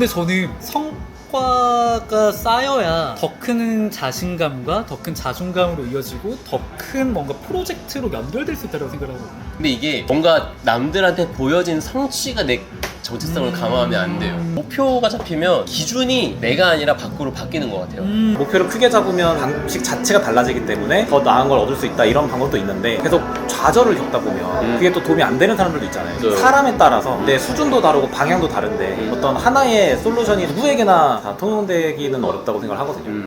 근데 저는 성과가 쌓여야 더 큰 자신감과 더 큰 자존감으로 이어지고 더 큰 뭔가 프로젝트로 연결될 수 있다고 생각하거든요. 근데 이게 뭔가 남들한테 보여진 성취가 내 정체성을 강화하면 안 돼요. 목표가 잡히면 기준이 내가 아니라 밖으로 바뀌는 것 같아요. 목표를 크게 잡으면 방식 자체가 달라지기 때문에 더 나은 걸 얻을 수 있다 이런 방법도 있는데 계속 좌절을 겪다 보면 그게 또 도움이 안 되는 사람들도 있잖아요. 맞아요. 사람에 따라서 내 수준도 다르고 방향도 다른데 어떤 하나의 솔루션이 누구에게나 다 통용되기는 어렵다고 생각을 하거든요.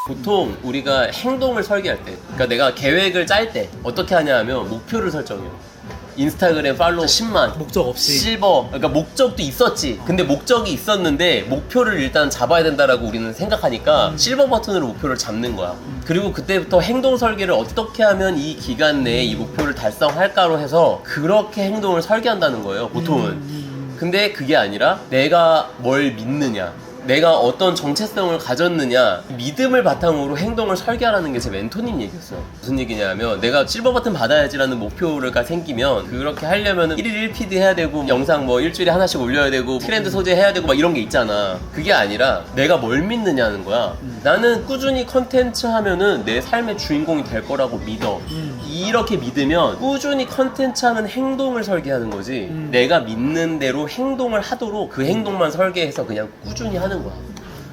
보통 우리가 행동을 설계할 때, 그러니까 내가 계획을 짤 때 어떻게 하냐 하면 목표를 설정해요. 인스타그램 팔로워 10만 목적 없이. 실버. 그러니까 목적도 있었지. 근데 목적이 있었는데 목표를 일단 잡아야 된다라고 우리는 생각하니까 실버 버튼으로 목표를 잡는 거야. 그리고 그때부터 행동 설계를 어떻게 하면 이 기간 내에 이 목표를 달성할까로 해서 그렇게 행동을 설계한다는 거예요, 보통은. 근데 그게 아니라 내가 뭘 믿느냐, 내가 어떤 정체성을 가졌느냐, 믿음을 바탕으로 행동을 설계하라는 게 제 멘토님 얘기였어요. 무슨 얘기냐면 내가 실버 버튼 받아야지라는 목표가 생기면 그렇게 하려면 1일 1피드 해야 되고 영상 뭐 일주일에 하나씩 올려야 되고 트렌드 소재해야 되고 막 이런 게 있잖아. 그게 아니라 내가 뭘 믿느냐는 거야. 나는 꾸준히 컨텐츠 하면은 내 삶의 주인공이 될 거라고 믿어. 이렇게 믿으면 꾸준히 컨텐츠 하는 행동을 설계하는 거지. 내가 믿는 대로 행동을 하도록 그 행동만 설계해서 그냥 꾸준히 하는 거야.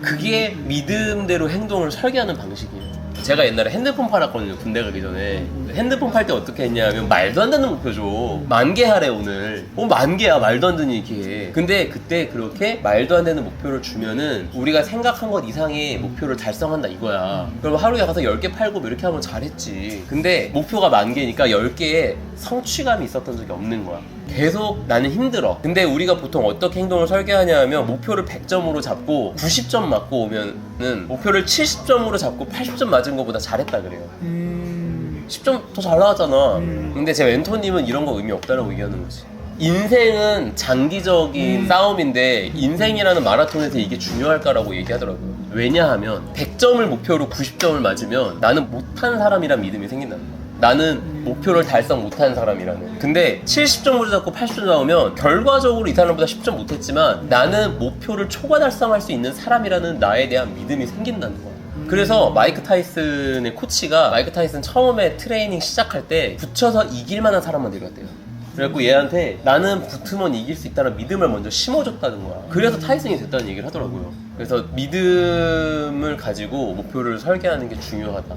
그게 믿음대로 행동을 설계하는 방식이에요. 제가 옛날에 핸드폰 팔았거든요, 군대 가기 전에. 핸드폰 팔 때 어떻게 했냐면 말도 안 되는 목표 줘. 10,000개 하래 오늘. 10,000개야 말도 안 되는 얘기. 근데 그때 그렇게 말도 안 되는 목표를 주면은 우리가 생각한 것 이상의 목표를 달성한다 이거야. 그럼 하루에 가서 10개 팔고 뭐 이렇게 하면 잘했지. 근데 목표가 10,000개니까 10개에 성취감이 있었던 적이 없는 거야. 계속 나는 힘들어. 근데 우리가 보통 어떻게 행동을 설계하냐 하면 목표를 100점으로 잡고 90점 맞고 오면은 목표를 70점으로 잡고 80점 맞은 것보다 잘했다 그래요. 10점 더 잘 나왔잖아. 근데 제 멘토님은 이런 거 의미 없다라고 얘기하는 거지. 인생은 장기적인 싸움인데 인생이라는 마라톤에서 이게 중요할까라고 얘기하더라고요. 왜냐하면 100점을 목표로 90점을 맞으면 나는 못한 사람이란 믿음이 생긴다는 거야. 나는 목표를 달성 못한 사람이라는. 근데 70점으로 잡고 80점 나오면 결과적으로 이 사람보다 10점 못했지만 나는 목표를 초과 달성할 수 있는 사람이라는 나에 대한 믿음이 생긴다는 거야. 그래서 마이크 타이슨의 코치가 마이크 타이슨 처음에 트레이닝 시작할 때 붙여서 이길 만한 사람만 데려갔대요. 그래갖고 얘한테 나는 붙으면 이길 수 있다는 믿음을 먼저 심어줬다는 거야. 그래서 타이슨이 됐다는 얘기를 하더라고요. 그래서 믿음을 가지고 목표를 설계하는 게 중요하다.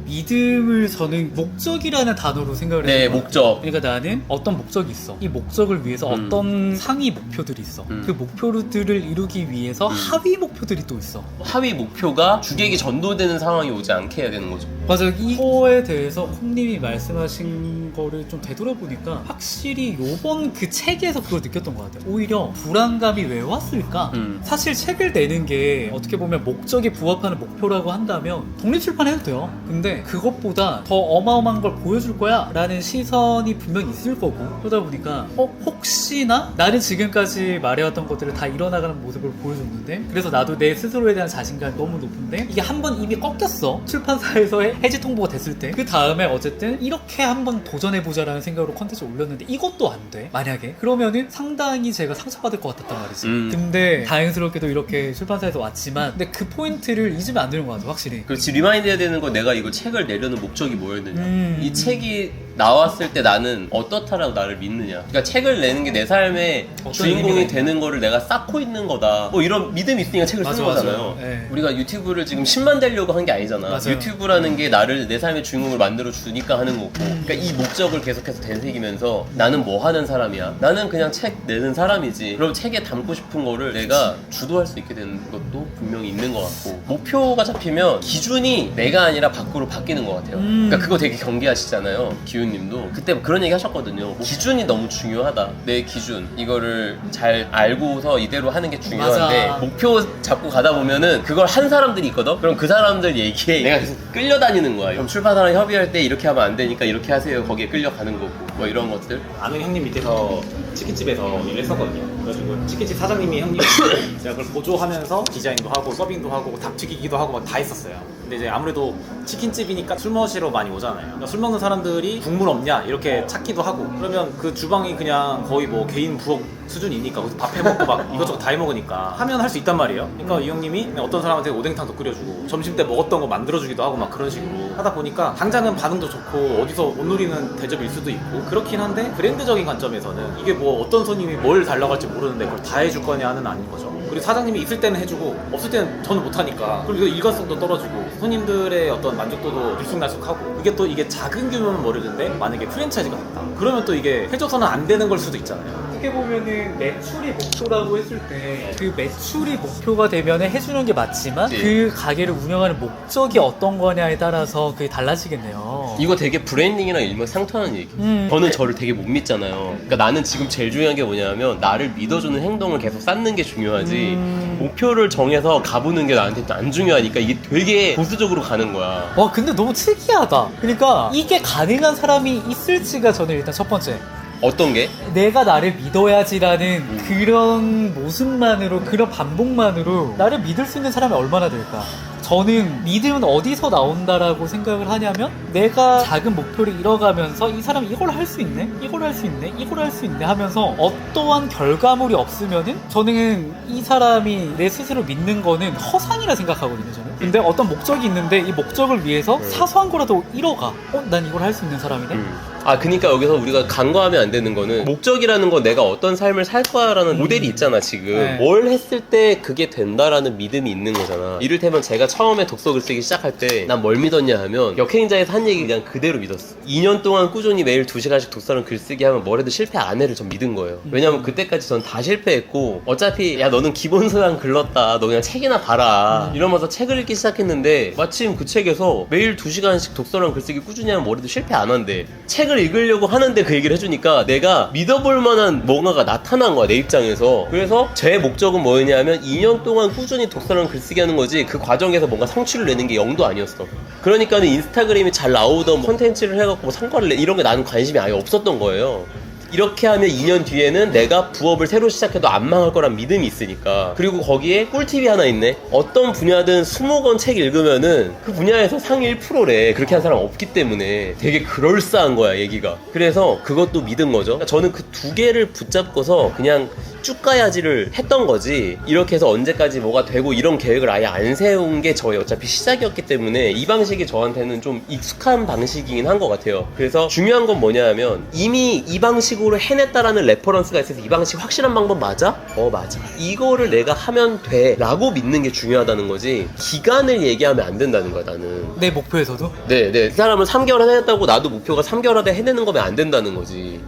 믿음을 저는 목적이라는 단어로 생각을 해요. 네, 목적. 그러니까 나는 어떤 목적이 있어. 이 목적을 위해서 어떤 상위 목표들이 있어. 그 목표들을 이루기 위해서 하위 목표들이 또 있어. 하위 목표가 주객이 전도되는 상황이 오지 않게 해야 되는 거죠. 맞아요. 이거에 대해서 콩님이 말씀하신 거를 좀 되돌아보니까 확실히 요번 그 책에서 그걸 느꼈던 것 같아요. 오히려 불안감이 왜 왔을까? 사실 책을 내는 게 어떻게 보면 목적에 부합하는 목표라고 한다면 독립출판해도 돼요. 근데 그것보다 더 어마어마한 걸 보여줄 거야 라는 시선이 분명히 있을 거고, 그러다 보니까 혹시나 나는 지금까지 말해왔던 것들을 다 이뤄나가는 모습을 보여줬는데, 그래서 나도 내 스스로에 대한 자신감이 너무 높은데 이게 한번 이미 꺾였어. 출판사에서 해지 통보가 됐을 때. 그 다음에 어쨌든 이렇게 한번 도전해보자라는 생각으로 컨텐츠를 올렸는데 이것도 안 돼. 만약에 그러면은 상당히 제가 상처받을 것 같았단 말이지. 근데 다행스럽게도 이렇게 출판사에서 왔지만, 근데 그 포인트를 잊으면 안 되는 것 같아, 확실히. 그렇지. 리마인드 해야 되는 건 내가 이거 책을 내려는 목적이 뭐였느냐. 이 책이 나왔을 때 나는 어떻다라고 나를 믿느냐. 그러니까 책을 내는 게 내 삶의 주인공이 되는 거를 내가 쌓고 있는 거다. 뭐 이런 믿음이 있으니까 책을 쓰는 거잖아요. 네. 우리가 유튜브를 지금 10만 되려고 한 게 아니잖아. 맞아요. 유튜브라는 게 나를 내 삶의 주인공을 만들어 주니까 하는 거고. 그러니까 이 목적을 계속해서 되새기면서 나는 뭐 하는 사람이야. 나는 그냥 책 내는 사람이지. 그럼 책에 담고 싶은 거를 내가 주도할 수 있게 되는 것도 분명히 있는 것 같고, 목표가 잡히면 기준이 내가 아니라 밖으로 바뀌는 것 같아요. 그러니까 그거 되게 경계하시잖아요, 기훈님도. 그때 그런 얘기 하셨거든요. 기준이 너무 중요하다. 내 기준 이거를 잘 알고서 이대로 하는 게 중요한데, 맞아. 목표 잡고 가다 보면은 그걸 한 사람들이 있거든. 그럼 그 사람들 얘기에 내가 계속 끌려다니는 거야. 그럼 출판사랑 협의할 때 이렇게 하면 안 되니까 이렇게 하세요. 거기에 끌려가는 거고. 뭐 이런 것들. 아는 형님 밑에서 치킨집에서 일을 했었거든요. 그래가지고 치킨집 사장님이 형님 제가 그걸 보조하면서 디자인도 하고 서빙도 하고 닭 튀기기도 하고 막 다 했었어요. 근데 이제 아무래도 치킨집이니까 술 마시러 많이 오잖아요. 그러니까 술 먹는 사람들이 국물 없냐 이렇게 찾기도 하고, 그러면 그 주방이 그냥 거의 뭐 개인 부엌 수준이니까 거기서 밥 해먹고 막 이것저것 다 해먹으니까 하면 할 수 있단 말이에요. 그러니까 이 형님이 그냥 어떤 사람한테 오뎅탕도 끓여주고 점심 때 먹었던 거 만들어주기도 하고 막 그런 식으로 하다 보니까 당장은 반응도 좋고 어디서 못 누리는 대접일 수도 있고 그렇긴 한데, 브랜드적인 관점에서는 이게 뭐 어떤 손님이 뭘 달라고 할지 모르는데 그걸 다 해줄 거냐는 아닌 거죠. 그리고 사장님이 있을 때는 해주고 없을 때는 저는 못하니까, 그리고 이거 일관성도 떨어지고 손님들의 어떤 만족도도 들쑥날쑥하고, 이게 작은 규모는 모르는데 만약에 프랜차이즈가 됐다 그러면 또 이게 해줘서는 안 되는 걸 수도 있잖아요. 어떻게 보면은 매출이 목표라고 했을 때 그 매출이 목표가 되면 해주는 게 맞지만 네. 그 가게를 운영하는 목적이 어떤 거냐에 따라서 그게 달라지겠네요. 이거 되게 브랜딩이랑 일맥상통하는 얘기. 저는 저를 되게 못 믿잖아요. 그러니까 나는 지금 제일 중요한 게 뭐냐면 나를 믿어주는 행동을 계속 쌓는 게 중요하지, 목표를 정해서 가보는 게 나한테 안 중요하니까 이게 되게 보수적으로 가는 거야. 와 근데 너무 특이하다. 그러니까 이게 가능한 사람이 있을지가 저는 일단 첫 번째. 어떤 게? 내가 나를 믿어야지라는 그런 모습만으로, 그런 반복만으로 나를 믿을 수 있는 사람이 얼마나 될까. 저는 믿음은 어디서 나온다라고 생각을 하냐면, 내가 작은 목표를 이뤄가면서 이 사람이 이걸 할 수 있네, 이걸 할 수 있네, 이걸 할 수 있네 하면서 어떠한 결과물이 없으면은 저는 이 사람이 내 스스로 믿는 거는 허상이라 생각하거든요, 저는. 근데 어떤 목적이 있는데 이 목적을 위해서 사소한 거라도 이뤄가. 난 이걸 할 수 있는 사람이네. 아, 그러니까 여기서 우리가 간과하면 안 되는 거는, 목적이라는 건 내가 어떤 삶을 살 거야라는 모델이 있잖아 지금. 네. 뭘 했을 때 그게 된다라는 믿음이 있는 거잖아. 이를테면 제가 처음에 독서 글쓰기 시작할 때 난 뭘 믿었냐 하면 역행자에서 한 얘기 그냥 그대로 믿었어. 2년 동안 꾸준히 매일 2시간씩 독서랑 글쓰기 하면 뭘 해도 실패 안 해를 전 믿은 거예요. 왜냐면 그때까지 전 다 실패했고, 어차피 야 너는 기본소양 글렀다, 너 그냥 책이나 봐라 이러면서 책을 읽기 시작했는데, 마침 그 책에서 매일 2시간씩 독서랑 글쓰기 꾸준히 하면 뭘 해도 실패 안 한대. 책을 읽으려고 하는데 그 얘기를 해주니까 내가 믿어볼 만한 뭔가가 나타난 거야, 내 입장에서. 그래서 제 목적은 뭐였냐면 2년 동안 꾸준히 독서랑 글쓰기 하는 거지, 그 과정에서 뭔가 성취를 내는 게 0도 아니었어. 그러니까는 인스타그램이 잘 나오던 콘텐츠를 해갖고 뭐 성과를 이런 게 나는 관심이 아예 없었던 거예요. 이렇게 하면 2년 뒤에는 내가 부업을 새로 시작해도 안 망할 거란 믿음이 있으니까. 그리고 거기에 꿀팁이 하나 있네. 어떤 분야든 20권 책 읽으면은 그 분야에서 상위 1%래. 그렇게 한 사람 없기 때문에 되게 그럴싸한 거야, 얘기가. 그래서 그것도 믿은 거죠. 그러니까 저는 그 두 개를 붙잡고서 그냥 쭉 가야지를 했던 거지, 이렇게 해서 언제까지 뭐가 되고 이런 계획을 아예 안 세운 게 저의 어차피 시작이었기 때문에 이 방식이 저한테는 좀 익숙한 방식이긴 한 것 같아요. 그래서 중요한 건 뭐냐 하면, 이미 이 방식으로 해냈다라는 레퍼런스가 있어서 이 방식 확실한 방법 맞아? 맞아. 이거를 내가 하면 돼 라고 믿는 게 중요하다는 거지, 기간을 얘기하면 안 된다는 거야, 나는. 내 목표에서도? 네. 이 사람은 3개월 해냈다고 나도 목표가 3개월 안에 해내는 거면 안 된다는 거지.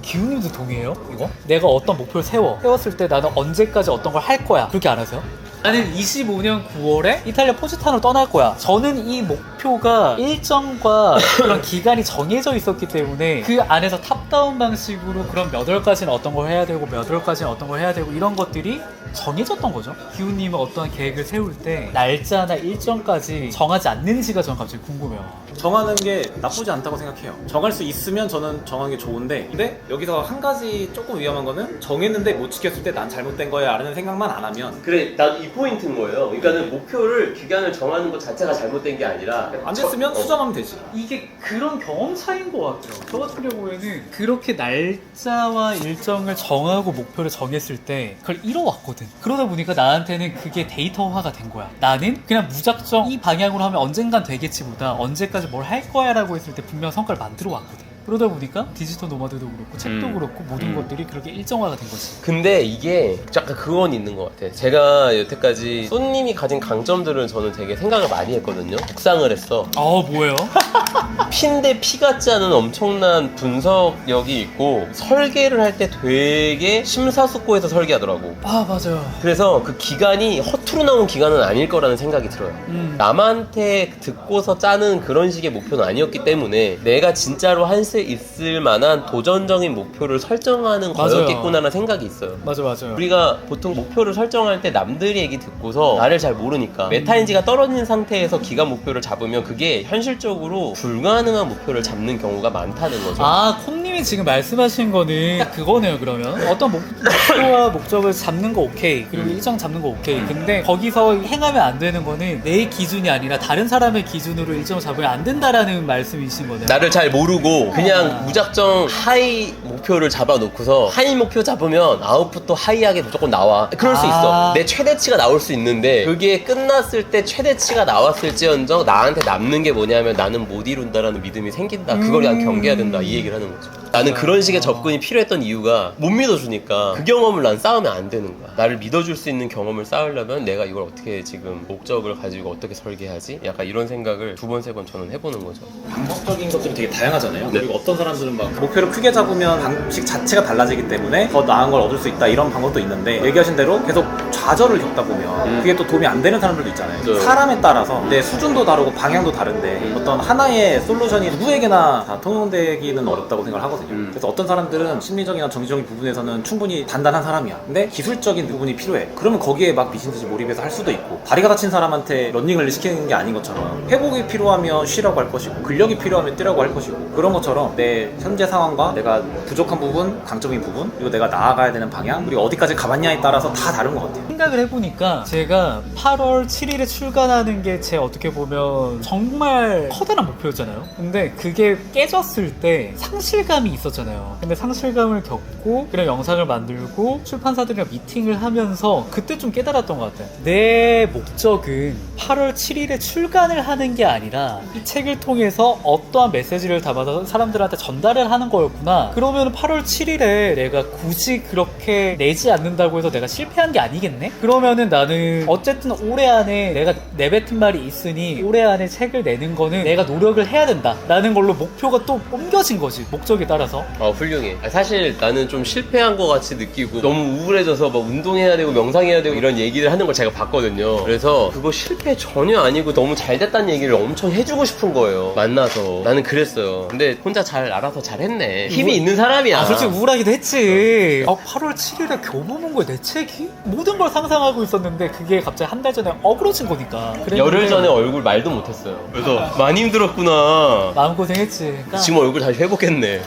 기훈님도 동의해요? 이거? 내가 어떤 목표를 세웠을 때 나는 언제까지 어떤 걸 할 거야, 그렇게 안 하세요? 나는 25년 9월에 이탈리아 포지타노를 떠날 거야. 저는 이 목표가 일정과 그런 기간이 정해져 있었기 때문에 그 안에서 탑다운 방식으로 그런 몇 월까지는 어떤 걸 해야 되고 몇 월까지는 어떤 걸 해야 되고 이런 것들이 정해졌던 거죠. 기훈님은 어떠한 계획을 세울 때 날짜나 일정까지 정하지 않는지가 저는 갑자기 궁금해요. 정하는 게 나쁘지 않다고 생각해요. 정할 수 있으면 저는 정하는 게 좋은데, 근데 여기서 한 가지 조금 위험한 거는, 정했는데 못 지켰을 때 난 잘못된 거야 라는 생각만 안 하면. 그래, 난 이 포인트인 거예요. 그러니까는 목표를, 기간을 정하는 것 자체가 잘못된 게 아니라 안 됐으면 수정하면 되지. 이게 그런 경험 차이인 것 같아요. 저 같은 경우에는 그렇게 날짜와 일정을 정하고 목표를 정했을 때 그걸 이뤄왔거든. 그러다 보니까 나한테는 그게 데이터화가 된 거야. 나는 그냥 무작정 이 방향으로 하면 언젠간 되겠지보다 언제까지 뭘 할 거야 라고 했을 때 분명 성과를 만들어 왔거든. 그러다 보니까 디지털 노마드도 그렇고 책도 그렇고 모든 것들이 그렇게 일정화가 된 거지. 근데 이게 약간 그건 있는 것 같아. 제가 여태까지 손님이 가진 강점들을 저는 되게 생각을 많이 했거든요. 묵상을 했어. 뭐예요? 피인데 피 같지 않은 엄청난 분석력이 있고, 설계를 할 때 되게 심사숙고해서 설계하더라고. 맞아요. 그래서 그 기간이 허투루 나온 기간은 아닐 거라는 생각이 들어요. 남한테 듣고서 짜는 그런 식의 목표는 아니었기 때문에 내가 진짜로 할 수 있을 만한 도전적인 목표를 설정하는 거였겠구나라는 생각이 있어요. 맞아요. 우리가 보통 목표를 설정할 때 남들의 얘기 듣고서 나를 잘 모르니까 메타인지가 떨어진 상태에서 기간 목표를 잡으면 그게 현실적으로 불가능한 목표를 잡는 경우가 많다는 거죠. 콩님 콩님이 지금 말씀하신 거는 딱 그거네요. 그러면 어떤 목표와 목적을 잡는 거 오케이, 그리고 일정 잡는 거 오케이. 근데 거기서 행하면 안 되는 거는 내 기준이 아니라 다른 사람의 기준으로 일정 잡으면 안 된다라는 말씀이신 거네요. 나를 잘 모르고 그냥 무작정 하이 목표를 잡아놓고서 하이 목표 잡으면 아웃풋도 하이하게 무조건 나와. 그럴 수 있어. 내 최대치가 나올 수 있는데 그게 끝났을 때 최대치가 나왔을지언정 나한테 남는 게 뭐냐면 나는 못 이룬다라는 믿음이 생긴다. 그걸 그냥 경계해야 된다. 이 얘기를 하는 거죠. 나는 그런 식의 접근이 필요했던 이유가 못 믿어주니까 그 경험을 난 쌓으면 안 되는 거야. 나를 믿어줄 수 있는 경험을 쌓으려면 내가 이걸 어떻게 지금 목적을 가지고 어떻게 설계하지? 약간 이런 생각을 두 번, 세 번 저는 해보는 거죠. 방법적인 것들이 되게 다양하잖아요. 그리고 어떤 사람들은 막 목표를 크게 잡으면 방식 자체가 달라지기 때문에 더 나은 걸 얻을 수 있다 이런 방법도 있는데 얘기하신 대로 계속 좌절을 겪다 보면 그게 또 도움이 안 되는 사람들도 있잖아요. 네. 사람에 따라서 내 수준도 다르고 방향도 다른데 어떤 하나의 솔루션이 누구에게나 다 통용되기는 어렵다고 생각을 하거든요. 그래서 어떤 사람들은 심리적이나 정신적인 부분에서는 충분히 단단한 사람이야. 근데 기술적인 부분이 필요해. 그러면 거기에 막 미친 듯이 몰입해서 할 수도 있고, 다리가 다친 사람한테 러닝을 시키는 게 아닌 것처럼 회복이 필요하면 쉬라고 할 것이고 근력이 필요하면 뛰라고 할 것이고, 그런 것처럼 내 현재 상황과 내가 부족한 부분, 강점인 부분, 그리고 내가 나아가야 되는 방향, 그리고 어디까지 가봤냐에 따라서 다 다른 것 같아요. 생각을 해보니까 제가 8월 7일에 출간하는 게 제 어떻게 보면 정말 커다란 목표였잖아요. 근데 그게 깨졌을 때 상실감이 있었잖아요. 근데 상실감을 겪고 그런 영상을 만들고 출판사들이랑 미팅을 하면서 그때 좀 깨달았던 것 같아요. 내 목적은 8월 7일에 출간을 하는 게 아니라 이 책을 통해서 어떠한 메시지를 담아서 사람들한테 전달을 하는 거였구나. 그러면 8월 7일에 내가 굳이 그렇게 내지 않는다고 해서 내가 실패한 게 아니겠네? 그러면은 나는 어쨌든 올해 안에 내가 내뱉은 말이 있으니 올해 안에 책을 내는 거는 내가 노력을 해야 된다 라는 걸로 목표가 또 옮겨진 거지, 목적에 따라서. 훌륭해. 사실 나는 좀 실패한 것 같이 느끼고 너무 우울해져서 막 운동해야 되고 명상해야 되고 이런 얘기를 하는 걸 제가 봤거든요. 그래서 그거 실패 전혀 아니고 너무 잘 됐다는 얘기를 엄청 해주고 싶은 거예요. 만나서. 나는 그랬어요. 근데 혼자 잘 알아서 잘 했네. 힘이 있는 사람이야. 솔직히 우울하기도 했지. 8월 7일에 교보문고에 내 책이? 모든 걸 상상하고 있었는데 그게 갑자기 한 달 전에 어그러진 거니까. 열흘 전에 얼굴 말도 못했어요. 그래서 많이 힘들었구나. 마음고생했지. 그러니까 지금 얼굴 다시 회복했네.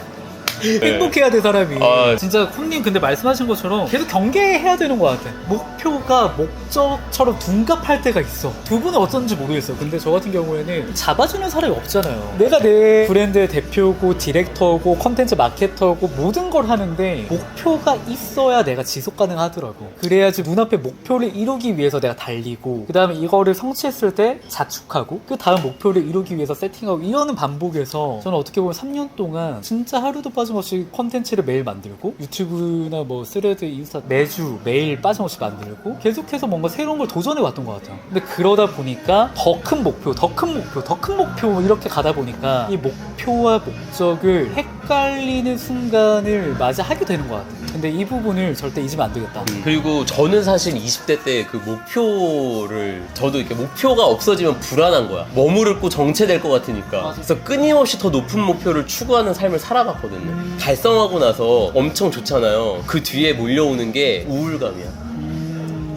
행복해야 돼 사람이. 아, 진짜 콩님 근데 말씀하신 것처럼 계속 경계해야 되는 것 같아. 목표가 목적처럼 둔갑할 때가 있어. 두 분은 어떤지 모르겠어요. 근데 저 같은 경우에는 잡아주는 사람이 없잖아요. 내가 내 브랜드의 대표고 디렉터고 컨텐츠 마케터고 모든 걸 하는데 목표가 있어야 내가 지속 가능하더라고. 그래야지 눈앞에 목표를 이루기 위해서 내가 달리고, 그 다음에 이거를 성취했을 때 자축하고, 그 다음 목표를 이루기 위해서 세팅하고, 이러는 반복에서 저는 어떻게 보면 3년 동안 진짜 하루도 빠짐없이 컨텐츠를 매일 만들고, 유튜브나 뭐 스레드, 인스타 매주 매일 빠짐없이 만들고 계속해서 뭔가 새로운 걸 도전해 왔던 것 같아요. 근데 그러다 보니까 더 큰 목표, 더 큰 목표, 더 큰 목표 이렇게 가다 보니까 이 목표와 목적을 헷갈리는 순간을 맞이하게 되는 것 같아요. 근데 이 부분을 절대 잊으면 안 되겠다. 그리고 저는 사실 20대 때 그 목표를, 저도 이렇게 목표가 없어지면 불안한 거야. 머무르고 정체될 것 같으니까. 맞아. 그래서 끊임없이 더 높은 목표를 추구하는 삶을 살아봤거든요. 달성하고 나서 엄청 좋잖아요. 그 뒤에 몰려오는 게 우울감이야.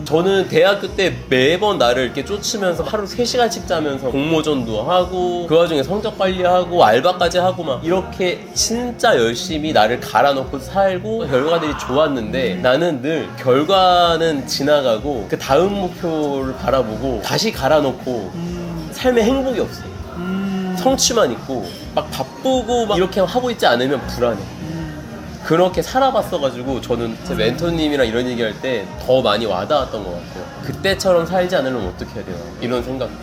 저는 대학교 때 매번 나를 이렇게 쫓으면서 하루 3시간씩 자면서 공모전도 하고, 그 와중에 성적 관리하고 알바까지 하고 막 이렇게 진짜 열심히 나를 갈아놓고 살고 결과들이 좋았는데, 나는 늘 결과는 지나가고 그 다음 목표를 바라보고 다시 갈아놓고 삶에 행복이 없어. 성취만 있고 막 바쁘고 막 이렇게 하고 있지 않으면 불안해. 그렇게 살아봤어가지고 저는 제 멘토님이랑 이런 얘기할 때 더 많이 와닿았던 것 같아요. 그때처럼 살지 않으려면 어떻게 해야 되나 이런 생각들.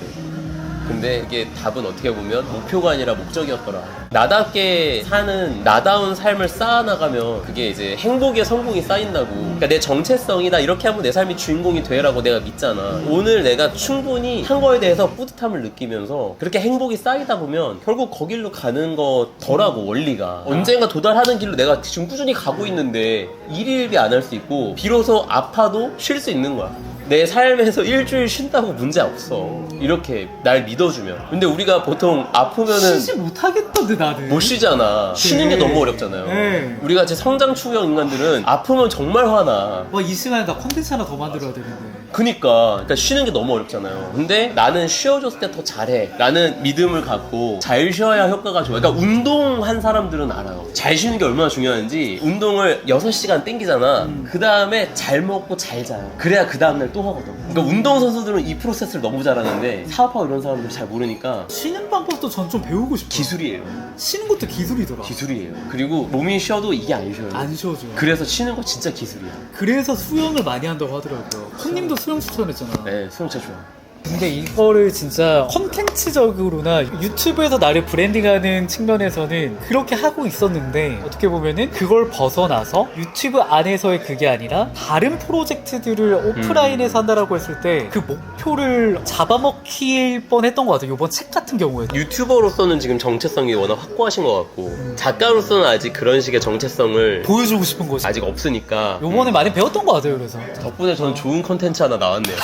근데 이게 답은 어떻게 보면 목표가 아니라 목적이었더라. 나답게 사는 나다운 삶을 쌓아나가면 그게 이제 행복의 성공이 쌓인다고. 그러니까 내 정체성이다, 이렇게 하면 내 삶이 주인공이 되라고 내가 믿잖아. 오늘 내가 충분히 한 거에 대해서 뿌듯함을 느끼면서 그렇게 행복이 쌓이다 보면 결국 거길로 가는 거더라고, 원리가. 언젠가 도달하는 길로 내가 지금 꾸준히 가고 있는데 일일비 안 할 수 있고, 비로소 아파도 쉴 수 있는 거야. 내 삶에서 일주일 쉰다고 문제 없어. 이렇게 날 믿어주면. 근데 우리가 보통 아프면은 쉬지 못하겠던데 나는. 못 쉬잖아. 쉬는 게 네. 너무 어렵잖아요. 네. 우리 같이 성장 추구형 인간들은 아프면 정말 화나. 이 시간에 나 콘텐츠 하나 더 만들어야 되는데. 그러니까 쉬는 게 너무 어렵잖아요. 근데 나는 쉬어줬을 때 더 잘해 라는 믿음을 갖고 잘 쉬어야 효과가 좋아. 그러니까 운동한 사람들은 알아요. 잘 쉬는 게 얼마나 중요한지. 운동을 6시간 땡기잖아. 그 다음에 잘 먹고 잘 자요. 그래야 그 다음날 또 하거든. 그러니까 운동선수들은 이 프로세스를 너무 잘하는데 사업하고 이런 사람들이 잘 모르니까 쉬는 방법도 전 좀 배우고 싶어. 기술이에요. 쉬는 것도 기술이더라. 기술이에요. 그리고 몸이 쉬어도 이게 안 쉬어요. 안 쉬어줘. 그래서 쉬는 거 진짜 기술이야. 그래서 수영을 많이 한다고 하더라고요. 콩님도 수영 추천했잖아. 네, 수영 진짜 좋아. 근데 이거를 진짜 컨텐츠적으로나 유튜브에서 나를 브랜딩하는 측면에서는 그렇게 하고 있었는데 어떻게 보면은 그걸 벗어나서 유튜브 안에서의 그게 아니라 다른 프로젝트들을 오프라인에서 한다라고 했을 때 그 목표를 잡아먹힐 뻔했던 것 같아요. 이번 책 같은 경우에. 유튜버로서는 지금 정체성이 워낙 확고하신 것 같고 작가로서는 아직 그런 식의 정체성을 보여주고 싶은 거지. 아직 없으니까 요번에 많이 배웠던 것 같아요. 그래서 덕분에 저는 좋은 컨텐츠 하나 나왔네요.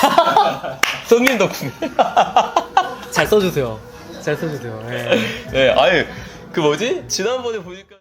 성님 덕분에. 잘 써주세요. 잘 써주세요. 예. 네, 아유 그 뭐지? 지난번에 보니까